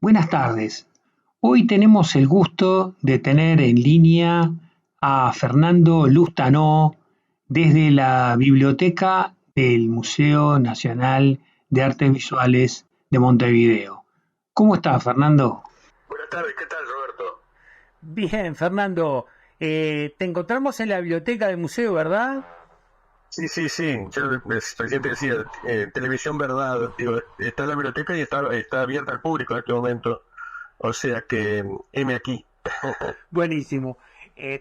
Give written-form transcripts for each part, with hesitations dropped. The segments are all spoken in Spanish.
Buenas tardes. Hoy tenemos el gusto de tener en línea a Fernando Lustanó desde la biblioteca del Museo Nacional de Artes Visuales de Montevideo. ¿Cómo estás, Fernando? Buenas tardes, ¿qué tal, Roberto? Bien, Fernando, te encontramos en la biblioteca del museo, ¿verdad? Sí, sí, sí, yo recién te decía, Televisión Verdad, digo, está en la biblioteca y está abierta al público en este momento, o sea que, heme aquí. Buenísimo.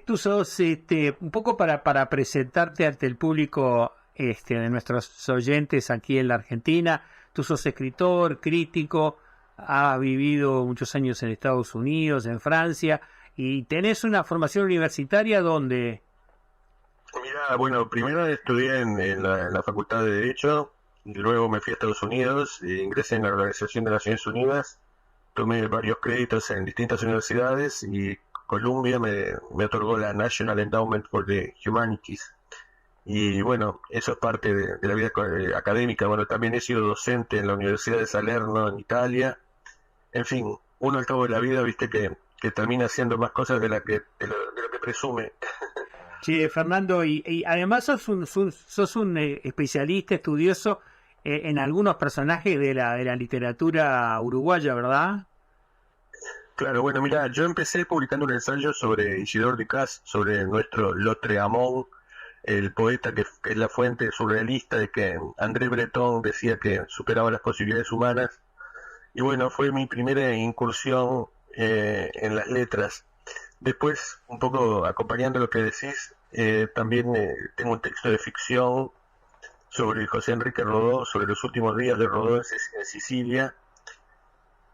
Tú sos, un poco para presentarte ante el público, de nuestros oyentes aquí en la Argentina. Tú sos escritor, crítico, has vivido muchos años en Estados Unidos, en Francia, y tenés una formación universitaria donde... Mira, bueno, primero estudié en la Facultad de Derecho, y luego me fui a Estados Unidos, e ingresé en la Organización de Naciones Unidas, tomé varios créditos en distintas universidades y Columbia me otorgó la National Endowment for the Humanities. Y bueno, eso es parte de la vida académica. Bueno, también he sido docente en la Universidad de Salerno, en Italia. En fin, uno al cabo de la vida, viste que termina haciendo más cosas de lo que presume. Sí, Fernando, y además sos un especialista, estudioso en algunos personajes de la literatura uruguaya, ¿verdad? Claro, bueno, mira, yo empecé publicando un ensayo sobre Isidore Ducas, sobre nuestro Lautréamont, el poeta que es la fuente surrealista de que André Breton decía que superaba las posibilidades humanas. Y bueno, fue mi primera incursión en las letras. Después, un poco acompañando lo que decís, también tengo un texto de ficción sobre José Enrique Rodó, sobre los últimos días de Rodó en Sicilia.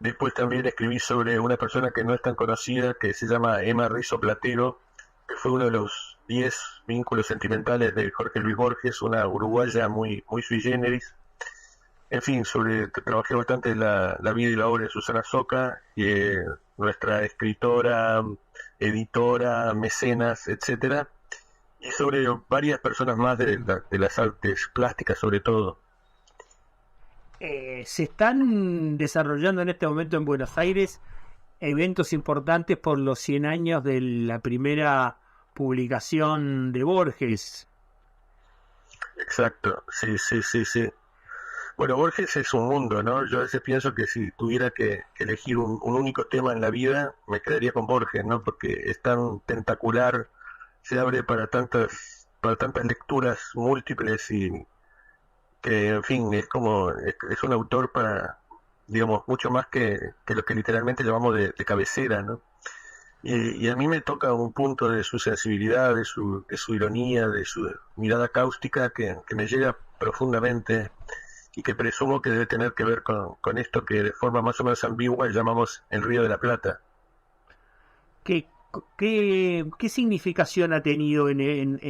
Después también escribí sobre una persona que no es tan conocida, que se llama Emma Rizo Platero, que fue uno de los 10 vínculos sentimentales de Jorge Luis Borges, una uruguaya muy, muy sui generis. En fin, trabajé bastante la vida y la obra de Susana Soca, nuestra escritora, editora, mecenas, etcétera, y sobre varias personas más de las artes plásticas, sobre todo. Se están desarrollando en este momento en Buenos Aires eventos importantes por los 100 años de la primera publicación de Borges. Exacto, sí, sí, sí, sí. Bueno, Borges es un mundo, ¿no? Yo a veces pienso que si tuviera que elegir un único tema en la vida, me quedaría con Borges, ¿no? Porque es tan tentacular, se abre para tantas lecturas múltiples y que, en fin, es un autor para, digamos, mucho más que lo que literalmente llamamos de cabecera, ¿no? Y a mí me toca un punto de su sensibilidad, de su ironía, de su mirada cáustica que me llega profundamente y que presumo que debe tener que ver con esto que de forma más o menos ambigua llamamos el Río de la Plata. ¿Qué, qué significación ha tenido en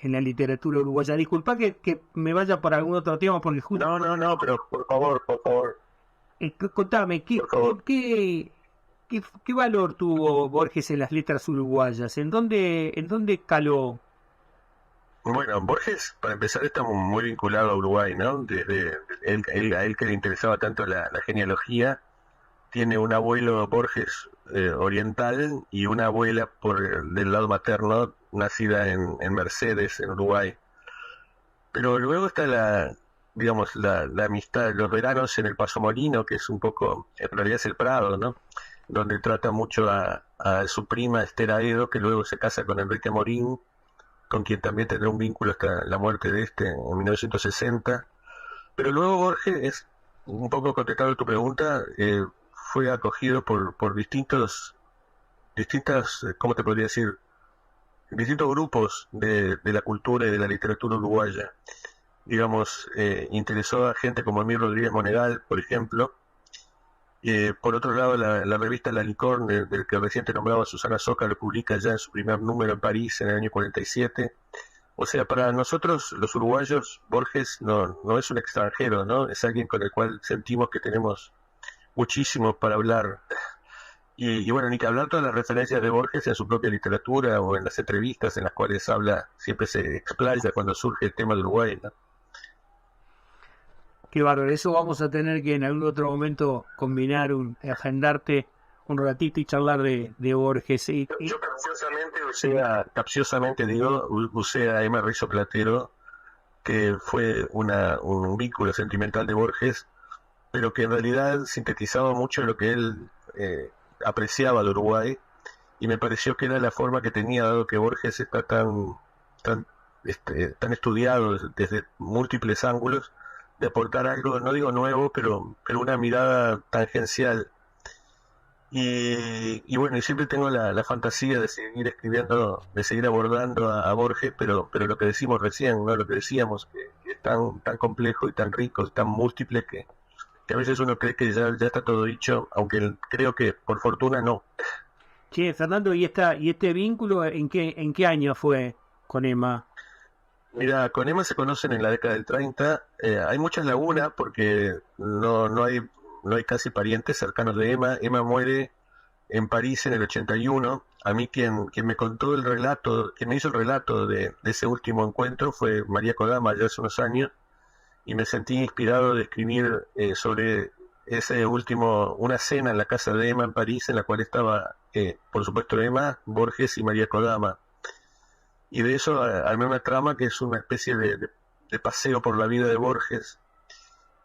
la literatura uruguaya? Disculpa que me vaya por algún otro tema, porque justo... No, no, no, pero por favor, Contame, por favor. ¿qué valor tuvo Borges en las letras uruguayas? ¿En dónde caló? Bueno, Borges, para empezar, está muy vinculado a Uruguay, ¿no? A él que le interesaba tanto la genealogía, tiene un abuelo Borges oriental y una abuela del lado materno, nacida en Mercedes, en Uruguay. Pero luego está digamos, la amistad, los veranos en el Paso Molino, que es un poco, en realidad es el Prado, ¿no? Donde trata mucho a su prima Esther Aedo, que luego se casa con Enrique Morín, con quien también tendrá un vínculo hasta la muerte de este en 1960. Pero luego Borges, un poco contestando tu pregunta, fue acogido por ¿cómo te podría decir? Distintos grupos de la cultura y de la literatura uruguaya. Digamos, interesó a gente como Emil Rodríguez Monegal, por ejemplo. Por otro lado, la revista La Licorne, del que reciente nombraba Susana Soca, lo publica ya en su primer número en París en el año 47. O sea, para nosotros, los uruguayos, Borges no es un extranjero, ¿no? Es alguien con el cual sentimos que tenemos muchísimo para hablar. Y bueno, ni que hablar todas las referencias de Borges en su propia literatura o en las entrevistas en las cuales siempre se explaya cuando surge el tema de Uruguay, ¿no? Qué bárbaro. Eso vamos a tener que en algún otro momento combinar, agendarte un ratito y charlar de Borges. Yo capciosamente digo, usé a Emma Rizzo Platero, que fue un vínculo sentimental de Borges, pero que en realidad sintetizaba mucho lo que él apreciaba de Uruguay, y me pareció que era la forma que tenía, dado que Borges está tan estudiado desde múltiples ángulos, de aportar algo, no digo nuevo, pero una mirada tangencial. Y bueno, y siempre tengo la fantasía de seguir escribiendo, de seguir abordando a Borges, pero lo que decimos recién, ¿no? Lo que decíamos, que es tan complejo y tan rico, y tan múltiple, que a veces uno cree que ya está todo dicho, aunque creo que por fortuna no. Che, Fernando, ¿y este vínculo en qué año fue con Emma? Mira, con Emma se conocen en la década del 30. Hay muchas lagunas porque no hay casi parientes cercanos de Emma. Emma muere en París en el 81. A mí quien me contó el relato, quien me hizo el relato de ese último encuentro fue María Kodama, ya hace unos años, y me sentí inspirado de escribir sobre ese último, una cena en la casa de Emma en París, en la cual estaba, por supuesto, Emma, Borges y María Kodama. Y de eso armé una trama que es una especie de paseo por la vida de Borges.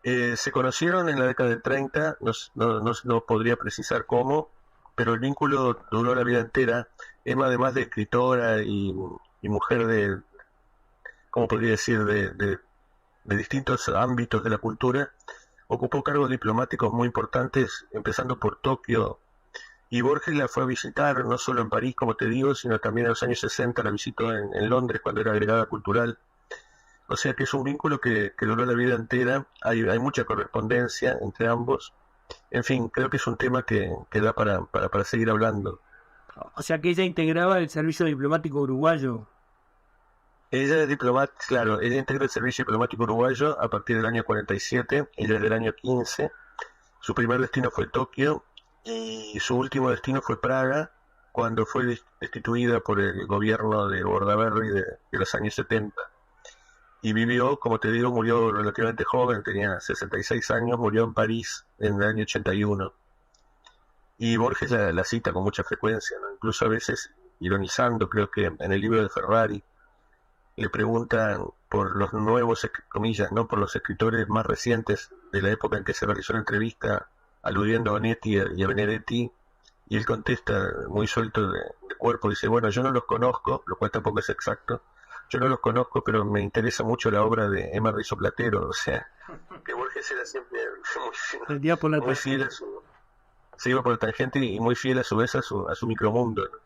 Se conocieron en la década del 30, no podría precisar cómo, pero el vínculo duró la vida entera. Emma, además de escritora y mujer ¿cómo podría decir?, de distintos ámbitos de la cultura, ocupó cargos diplomáticos muy importantes, empezando por Tokio. Y Borges la fue a visitar, no solo en París, como te digo, sino también en los años 60, la visitó en Londres cuando era agregada cultural. O sea que es un vínculo que duró la vida entera, hay mucha correspondencia entre ambos. En fin, creo que es un tema que da para seguir hablando. O sea que ella integraba el servicio diplomático uruguayo. Ella es diplomata, claro, ella integra el servicio diplomático uruguayo a partir del año 47, ella es del año 15. Su primer destino fue Tokio, y su último destino fue Praga, cuando fue destituida por el gobierno de Bordaberry de los años 70. Y vivió, como te digo, murió relativamente joven, tenía 66 años, murió en París en el año 81. Y Borges la cita con mucha frecuencia, ¿no? Incluso a veces ironizando, creo que en el libro de Ferrari, le preguntan por los nuevos, comillas, no por los escritores más recientes de la época en que se realizó la entrevista, aludiendo a Onetti y a Benedetti, y él contesta muy suelto de cuerpo, dice, bueno, yo no los conozco, lo cual tampoco es exacto, yo no los conozco, pero me interesa mucho la obra de Emma Rizzo Platero. O sea, que Borges era siempre muy fiel a su... Se iba por la tangente y muy fiel a su vez a su micromundo, ¿no?